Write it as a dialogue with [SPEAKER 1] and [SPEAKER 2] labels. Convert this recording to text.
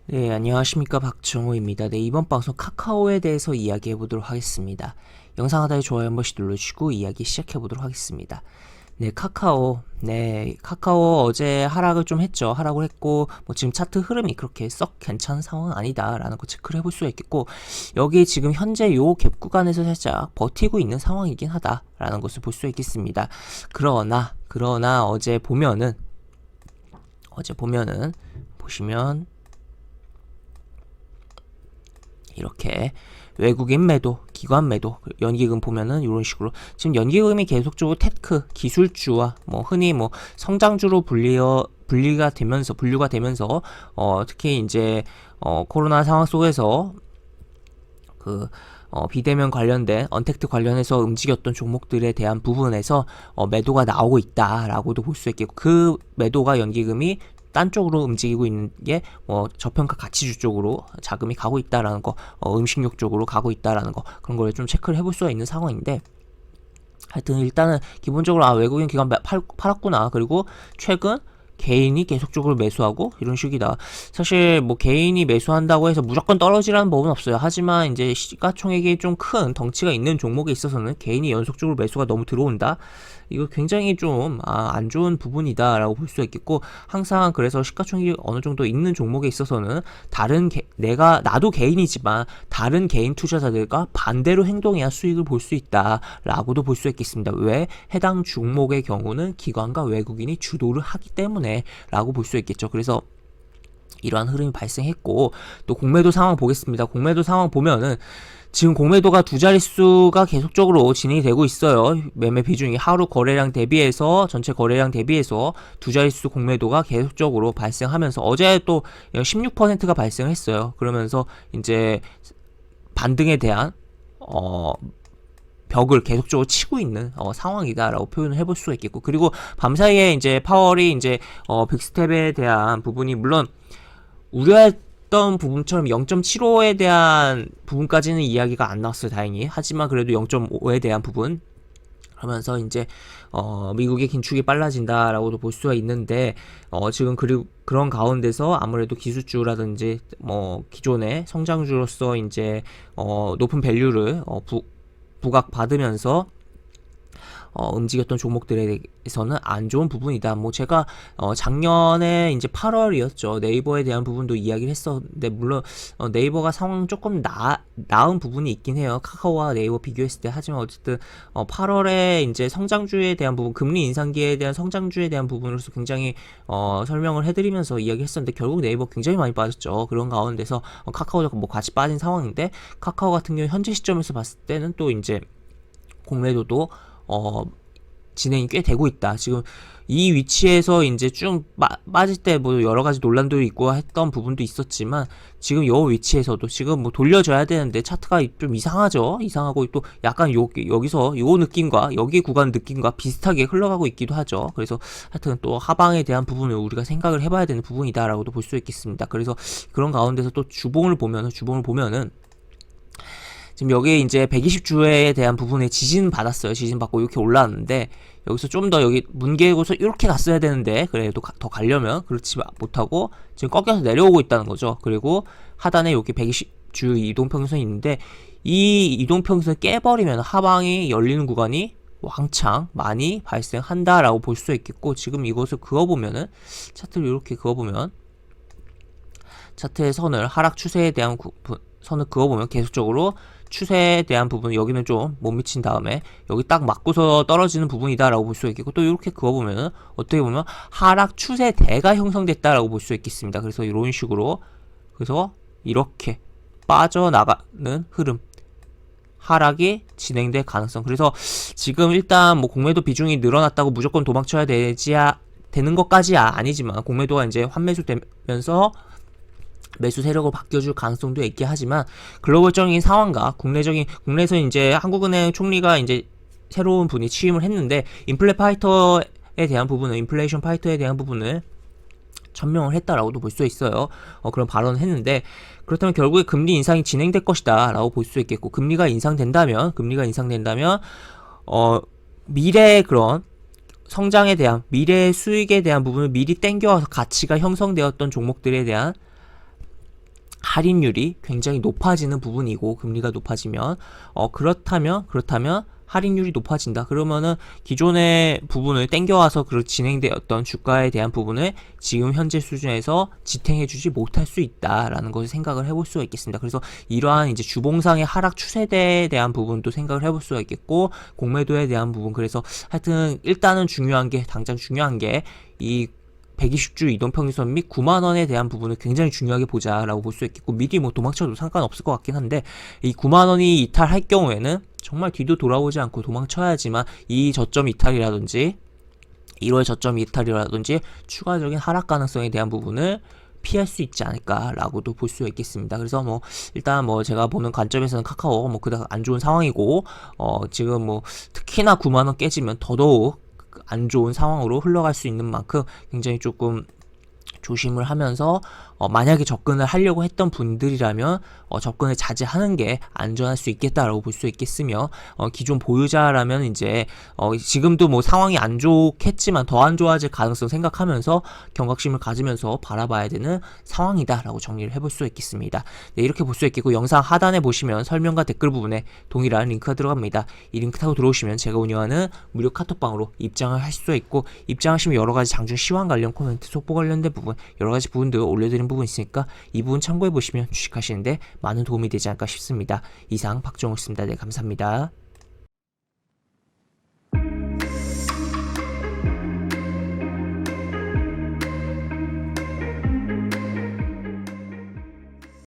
[SPEAKER 1] 네, 안녕하십니까. 박정호입니다. 네, 이번 방송 카카오에 대해서 이야기해 보도록 하겠습니다. 영상 하단에 좋아요 한 번씩 눌러주시고 이야기 시작해 보도록 하겠습니다. 네, 카카오 어제 하락을 좀 했죠. 하락을 했고, 뭐 지금 차트 흐름이 그렇게 썩 괜찮은 상황은 아니다라는 거 체크를 해볼 수가 있겠고, 여기 지금 현재 요 갭 구간에서 살짝 버티고 있는 상황이긴 하다라는 것을 볼 수 있겠습니다. 그러나 보시면 이렇게 외국인 매도, 기관 매도, 연기금 보면은 이런 식으로 지금 연기금이 계속적으로 테크, 기술주와 뭐 흔히 뭐 성장주로 분류가 되면서 특히 이제 코로나 상황 속에서 비대면 관련된 언택트 관련해서 움직였던 종목들에 대한 부분에서 매도가 나오고 있다라고도 볼 수 있겠고, 그 매도가 연기금이 딴 쪽으로 움직이고 있는 게 저평가 가치주 쪽으로 자금이 가고 있다라는 거, 음식료 쪽으로 가고 있다라는 거, 그런 걸 좀 체크를 해볼 수가 있는 상황인데, 하여튼 일단은 기본적으로 외국인 기관 팔았구나. 그리고 최근 개인이 계속적으로 매수하고 이런 식이다. 사실 뭐 개인이 매수한다고 해서 무조건 떨어지라는 법은 없어요. 하지만 이제 시가총액이 좀 큰 덩치가 있는 종목에 있어서는 개인이 연속적으로 매수가 너무 들어온다, 이거 굉장히 좀 안 좋은 부분이다라고 볼 수 있겠고, 항상 그래서 시가총액이 어느 정도 있는 종목에 있어서는 나도 개인이지만 다른 개인 투자자들과 반대로 행동해야 수익을 볼 수 있다라고도 볼 수 있겠습니다. 왜? 해당 종목의 경우는 기관과 외국인이 주도를 하기 때문에 라고 볼 수 있겠죠. 그래서 이러한 흐름이 발생했고, 또 공매도 상황 보겠습니다. 공매도 상황 보면은 지금 공매도가 두 자릿수가 계속적으로 진행이 되고 있어요. 매매 비중이 하루 거래량 대비해서, 전체 거래량 대비해서 두 자릿수 공매도가 계속적으로 발생하면서 어제 또 16%가 발생했어요. 그러면서 이제 반등에 대한 벽을 계속적으로 치고 있는 상황이다라고 표현을 해볼 수가 있겠고, 그리고 밤사이에 이제 파월이 이제 빅스텝에 대한 부분이 물론 우려했던 부분처럼 0.75에 대한 부분까지는 이야기가 안 나왔어요, 다행히. 하지만 그래도 0.5에 대한 부분, 그러면서 이제 미국의 긴축이 빨라진다라고도 볼 수가 있는데, 지금 그리고 그런 가운데서 아무래도 기술주라든지 뭐 기존의 성장주로서 이제 높은 밸류를 부각받으면서 움직였던 종목들에서는 안 좋은 부분이다. 뭐 제가 작년에 이제 8월이었죠. 네이버에 대한 부분도 이야기를 했었는데, 물론 네이버가 상황 조금 나은 부분이 있긴 해요. 카카오와 네이버 비교했을 때. 하지만 어쨌든 8월에 이제 성장주에 대한 부분, 금리 인상기에 대한 성장주에 대한 부분으로서 굉장히 설명을 해드리면서 이야기했었는데, 결국 네이버 굉장히 많이 빠졌죠. 그런 가운데서 카카오도 뭐 같이 빠진 상황인데, 카카오 같은 경우 현재 시점에서 봤을 때는 또 이제 공매도도 진행이 꽤 되고 있다. 지금 이 위치에서 이제 쭉 빠질 때 뭐 여러 가지 논란도 있고 했던 부분도 있었지만, 지금 요 위치에서도 지금 뭐 돌려줘야 되는데 차트가 좀 이상하죠. 이상하고 또 약간 여기서 요 느낌과 여기 구간 느낌과 비슷하게 흘러가고 있기도 하죠. 그래서 하여튼 또 하방에 대한 부분을 우리가 생각을 해봐야 되는 부분이다라고도 볼 수 있겠습니다. 그래서 그런 가운데서 또 주봉을 보면은 지금 여기 이제 120주에 대한 부분에 지진 받았어요. 지진 받고 이렇게 올라왔는데, 여기서 좀 더 여기 문개고서 이렇게 갔어야 되는데, 그래도 더 가려면 그렇지 못하고 지금 꺾여서 내려오고 있다는 거죠. 그리고 하단에 여기 120주 이동평균선이 있는데, 이 이동평균선을 깨버리면 하방이 열리는 구간이 왕창 많이 발생한다라고 볼 수 있겠고, 지금 이것을 그어보면은, 차트를 이렇게 그어보면, 차트의 선을 하락 추세에 대한 선을 그어보면 계속적으로 추세에 대한 부분, 여기는 좀 못 미친 다음에 여기 딱 맞고서 떨어지는 부분이다라고 볼 수 있겠고, 또 이렇게 그어보면 어떻게 보면 하락 추세대가 형성됐다라고 볼 수 있겠습니다. 그래서 이런 식으로, 그래서 이렇게 빠져나가는 흐름, 하락이 진행될 가능성. 그래서 지금 일단 뭐 공매도 비중이 늘어났다고 무조건 도망쳐야 되는 것까지야 아니지만, 공매도가 이제 환매수 되면서 매수 세력으로 바뀌어줄 가능성도 있게 하지만, 글로벌적인 상황과 국내에서 이제 한국은행 총리가 이제 새로운 분이 취임을 했는데, 인플레이션 파이터에 대한 부분을 천명을 했다라고도 볼 수 있어요. 그런 발언을 했는데, 그렇다면 결국에 금리 인상이 진행될 것이다 라고 볼 수 있겠고, 금리가 인상된다면 미래의 그런 성장에 대한, 미래의 수익에 대한 부분을 미리 땡겨와서 가치가 형성되었던 종목들에 대한 할인율이 굉장히 높아지는 부분이고, 금리가 높아지면 그렇다면 할인율이 높아진다. 그러면은 기존의 부분을 땡겨와서 진행되었던 주가에 대한 부분을 지금 현재 수준에서 지탱해주지 못할 수 있다라는 것을 생각을 해볼 수가 있겠습니다. 그래서 이러한 이제 주봉상의 하락 추세대에 대한 부분도 생각을 해볼 수가 있겠고, 공매도에 대한 부분. 그래서 하여튼 일단은 당장 중요한 게 이 120주 이동평균선 및 9만원에 대한 부분을 굉장히 중요하게 보자라고 볼 수 있겠고, 미리 뭐 도망쳐도 상관없을 것 같긴 한데, 이 9만원이 이탈할 경우에는 정말 뒤도 돌아오지 않고 도망쳐야지만 이 저점 이탈이라든지 1월 저점 이탈이라든지 추가적인 하락 가능성에 대한 부분을 피할 수 있지 않을까라고도 볼 수 있겠습니다. 그래서 뭐 일단 뭐 제가 보는 관점에서는 카카오가 뭐 그닥 안 좋은 상황이고, 지금 뭐 특히나 9만원 깨지면 더더욱 안 좋은 상황으로 흘러갈 수 있는 만큼 굉장히 조금 조심을 하면서 만약에 접근을 하려고 했던 분들이라면 접근을 자제하는 게 안전할 수 있겠다라고 볼 수 있겠으며, 기존 보유자라면 이제 지금도 뭐 상황이 안 좋겠지만 더 안 좋아질 가능성 생각하면서 경각심을 가지면서 바라봐야 되는 상황이다라고 정리를 해볼 수 있겠습니다. 네, 이렇게 볼 수 있겠고, 영상 하단에 보시면 설명과 댓글 부분에 동일한 링크가 들어갑니다. 이 링크 타고 들어오시면 제가 운영하는 무료 카톡방으로 입장을 할 수 있고, 입장하시면 여러가지 장중 시황 관련 코멘트, 속보 관련된 부분, 여러가지 부분들 올려드린 부분 있으니까 이 부분 참고해보시면 주식하시는데 많은 도움이 되지 않을까 싶습니다. 이상 박정우였습니다. 네, 감사합니다.